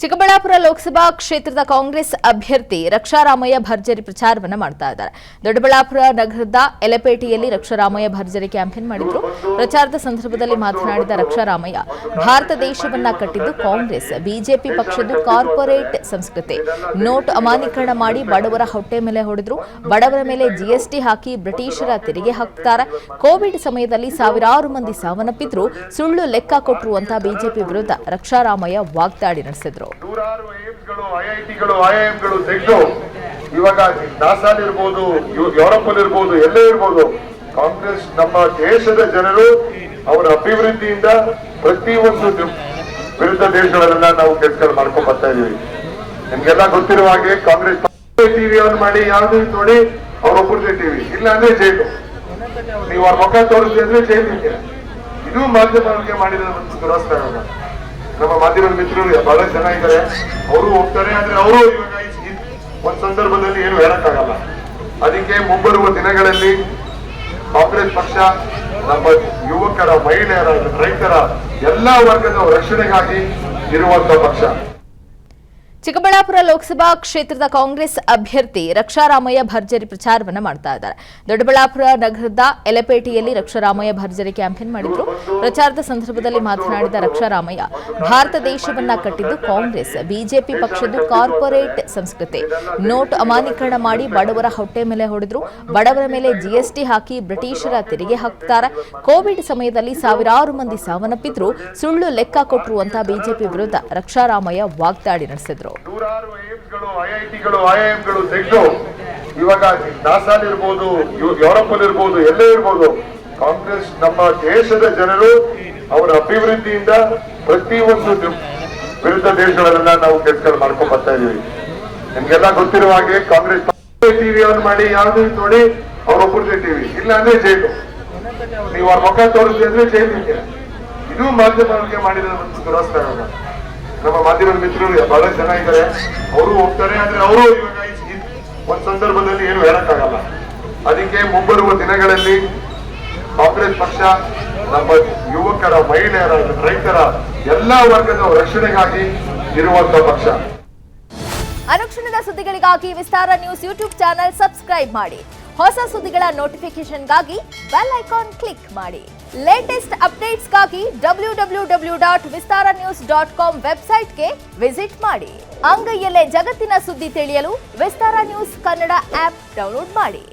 ಚಿಕ್ಕಬಳ್ಳಾಪುರ ಲೋಕಸಭಾ ಕ್ಷೇತ್ರದ ಕಾಂಗ್ರೆಸ್ ಅಭ್ಯರ್ಥಿ ರಕ್ಷಾರಾಮಯ್ಯ ಭರ್ಜರಿ ಪ್ರಚಾರವನ್ನು ಮಾಡ್ತಾ ಇದ್ದಾರೆ. ದೊಡ್ಡಬಳ್ಳಾಪುರ ನಗರದ ಎಲೆಪೇಟೆಯಲ್ಲಿ ರಕ್ಷಾರಾಮಯ್ಯ ಭರ್ಜರಿ ಕ್ಯಾಂಪೇನ್ ಮಾಡಿದ್ರು. ಪ್ರಚಾರದ ಸಂದರ್ಭದಲ್ಲಿ ಮಾತನಾಡಿದ ರಕ್ಷಾರಾಮಯ್ಯ, ಭಾರತ ದೇಶವನ್ನ ಕಟ್ಟಿದ್ದು ಕಾಂಗ್ರೆಸ್, ಬಿಜೆಪಿ ಪಕ್ಷದ ಕಾರ್ಪೊರೇಟ್ ಸಂಸ್ಕೃತಿ. ನೋಟ್ ಅಮಾನ್ಯೀಕರಣ ಮಾಡಿ ಬಡವರ ಹೊಟ್ಟೆ ಮೇಲೆ ಹೊಡೆದ್ರು. ಬಡವರ ಮೇಲೆ ಜಿಎಸ್ಟಿ ಹಾಕಿ ಬ್ರಿಟಿಷರ ತೆರಿಗೆ ಹಾಕ್ತಾರೆ. ಕೋವಿಡ್ ಸಮಯದಲ್ಲಿ ಸಾವಿರಾರು ಮಂದಿ ಸಾವನ್ನಪ್ಪಿದ್ರು, ಸುಳ್ಳು ಲೆಕ್ಕ ಕೊಟ್ರು ಅಂತ ಬಿಜೆಪಿ ವಿರುದ್ಧ ರಕ್ಷಾರಾಮಯ್ಯ ವಾಗ್ದಾಳಿ ನಡೆಸಿದ್ರು. ನೂರಾರು ಏಮ್ಸ್ಗಳು, ಐಐಟಿಗಳು, ಐಐಎಂಗಳು ತೆಗೆದು ಇವಾಗ ನಾಸಾಲಿರ್ಬೋದು, ಯುರೋಪಲ್ಲಿರ್ಬೋದು, ಎಲ್ಲೇ ಇರ್ಬೋದು, ಕಾಂಗ್ರೆಸ್ ನಮ್ಮ ದೇಶದ ಜನರು ಅವರ ಅಭಿವೃದ್ಧಿಯಿಂದ ಪ್ರತಿಯೊಂದು ವಿರುದ್ಧ ದೇಶಗಳನ್ನ ನಾವು ಕೆಲಸಗಳು ಮಾಡ್ಕೊಂಡ್ ಬರ್ತಾ ಇದೀವಿ. ನಿಮ್ಗೆಲ್ಲ ಗೊತ್ತಿರುವ ಹಾಗೆ ಕಾಂಗ್ರೆಸ್ ಟಿವಿ ಆನ್ ಮಾಡಿ ಯಾವ್ದು ನೋಡಿ ಅವ್ರೊಬ್ಬರದೇ ಟಿವಿ, ಇಲ್ಲ ಅಂದ್ರೆ ಜೈಲು. ನೀವು ಅವ್ರ ಮುಖ ತೋರಿಸಿ ಅಂದ್ರೆ ಜೈಲಿಗೆ. ಇದು ಮಾಧ್ಯಮಗಳಿಗೆ ಮಾಡಿದ ಒಂದು ದುರಸ್ಕಾರ. ನಮ್ಮ ಮಾಧ್ಯಮದ ಮಿತ್ರರು ಬಹಳ ಜನ ಇದ್ದಾರೆ, ಅವರು ಹೋಗ್ತಾರೆ. ಆದ್ರೆ ಅವರು ಇವಾಗ ಒಂದ್ ಸಂದರ್ಭದಲ್ಲಿ ಏನು ಹೇಳಕ್ಕಾಗಲ್ಲ. ಅದಕ್ಕೆ ಮುಂಬರುವ ದಿನಗಳಲ್ಲಿ ಕಾಂಗ್ರೆಸ್ ಪಕ್ಷ ನಮ್ಮ ಯುವಕರ, ಮಹಿಳೆಯರ, ರೈತರ ಎಲ್ಲಾ ವರ್ಗದ ರಕ್ಷಣೆಗಾಗಿ ಇರುವಂತಹ ಪಕ್ಷ. ಚಿಕ್ಕಬಳ್ಳಾಪುರ ಲೋಕಸಭಾ ಕ್ಷೇತ್ರದ ಕಾಂಗ್ರೆಸ್ ಅಭ್ಯರ್ಥಿ ರಕ್ಷಾರಾಮಯ್ಯ ಭರ್ಜರಿ ಪ್ರಚಾರವನ್ನು ಮಾಡ್ತಾ ಇದ್ದಾರೆ. ದೊಡ್ಡಬಳ್ಳಾಪುರ ನಗರದ ಎಲೆಪೇಟೆಯಲ್ಲಿ ರಕ್ಷಾರಾಮಯ್ಯ ಭರ್ಜರಿ ಕ್ಯಾಂಪೇನ್ ಮಾಡಿದ್ರು. ಪ್ರಚಾರದ ಸಂದರ್ಭದಲ್ಲಿ ಮಾತನಾಡಿದ ರಕ್ಷಾರಾಮಯ್ಯ, ಭಾರತ ದೇಶವನ್ನ ಕಟ್ಟಿದ್ದು ಕಾಂಗ್ರೆಸ್, ಬಿಜೆಪಿ ಪಕ್ಷದ ಕಾರ್ಪೊರೇಟ್ ಸಂಸ್ಕೃತಿ. ನೋಟ್ ಅಮಾನ್ಯೀಕರಣ ಮಾಡಿ ಬಡವರ ಹೊಟ್ಟೆ ಮೇಲೆ ಹೊಡೆದ್ರು. ಬಡವರ ಮೇಲೆ ಜಿಎಸ್ಟಿ ಹಾಕಿ ಬ್ರಿಟಿಷರ ತೆರಿಗೆ ಹಾಕ್ತಾರೆ. ಕೋವಿಡ್ ಸಮಯದಲ್ಲಿ ಸಾವಿರಾರು ಮಂದಿ ಸಾವನ್ನಪ್ಪಿದ್ರು, ಸುಳ್ಳು ಲೆಕ್ಕ ಕೊಟ್ರು ಅಂತ ಬಿಜೆಪಿ ವಿರುದ್ಧ ರಕ್ಷಾರಾಮಯ್ಯ ವಾಗ್ದಾಳಿ ನಡೆಸಿದ್ರು. ನೂರಾರು ಏಮ್ಸ್ಗಳು, ಐಐಟಿಗಳು, ಐಐಎಂಗಳು ತೆಗೆದು ಇವಾಗ ನಾಸಾಲಿರ್ಬೋದು, ಯುರೋಪಲ್ಲಿರ್ಬೋದು, ಎಲ್ಲೇ ಇರ್ಬೋದು, ಕಾಂಗ್ರೆಸ್ ನಮ್ಮ ದೇಶದ ಜನರು ಅವರ ಅಭಿವೃದ್ಧಿಯಿಂದ ಪ್ರತಿಯೊಂದು ವಿರುದ್ಧ ದೇಶಗಳನ್ನ ನಾವು ಕೆಲಸಗಳು ಮಾಡ್ಕೊಂಡ್ ಬರ್ತಾ ಇದೀವಿ. ನಿಮ್ಗೆಲ್ಲ ಗೊತ್ತಿರುವ ಹಾಗೆ ಕಾಂಗ್ರೆಸ್ ಟಿವಿ ಆನ್ ಮಾಡಿ ಯಾವ್ದು ನೋಡಿ ಅವ್ರೊಬ್ಬರದೇ ಟಿವಿ, ಇಲ್ಲ ಅಂದ್ರೆ ಜೈಲು. ನೀವು ಅವ್ರ ಮುಖ ತೋರಿಸಿ ಅಂದ್ರೆ ಜೈಲಿಗೆ. ಇದು ಮಾಧ್ಯಮಗಳಿಗೆ ಮಾಡಿದ ಒಂದು ದುರಸ್ಕಾರ. ನಮ್ಮ ಮಾಧ್ಯಮದ ಮಿತ್ರರು ಬಹಳ ಜನ ಇದ್ದಾರೆ, ಅವರು ಹೋಗ್ತಾರೆ. ಆದ್ರೆ ಅವರು ಇವಾಗ ಒಂದ್ ಸಂದರ್ಭದಲ್ಲಿ ಏನು ಹೇಳಕ್ಕಾಗಲ್ಲ. ಅದಕ್ಕೆ ಮುಂಬರುವ ದಿನಗಳಲ್ಲಿ ಕಾಂಗ್ರೆಸ್ ಪಕ್ಷ ನಮ್ಮ ಯುವಕರ, ಮಹಿಳೆಯರ, ರೈತರ ಎಲ್ಲಾ ವರ್ಗದ ರಕ್ಷಣೆಗಾಗಿ ಇರುವಂತಹ ಪಕ್ಷ. ಅನುಕ್ಷಣದ ಸುದ್ದಿಗಳಿಗಾಗಿ ವಿಸ್ತಾರ ನ್ಯೂಸ್ ಯೂಟ್ಯೂಬ್ ಚಾನೆಲ್ ಸಬ್ಸ್ಕ್ರೈಬ್ ಮಾಡಿ. ಹೊಸ ಸುದ್ದಿಗಳ ನೋಟಿಫಿಕೇಶನ್ಗಾಗಿ ಬೆಲ್ ಐಕಾನ್ ಕ್ಲಿಕ್ ಮಾಡಿ. ಲೇಟೆಸ್ಟ್ ಅಪ್ಡೇಟ್ಸ್ಗಾಗಿ www.vistaranews.com ವೆಬ್ಸೈಟ್ಗೆ ವಿಸಿಟ್ ಮಾಡಿ. ಅಂಗೈಯಲ್ಲೇ ಜಗತ್ತಿನ ಸುದ್ದಿ ತಿಳಿಯಲು ವಿಸ್ತಾರ ನ್ಯೂಸ್ ಕನ್ನಡ ಆಪ್ ಡೌನ್ಲೋಡ್ ಮಾಡಿ.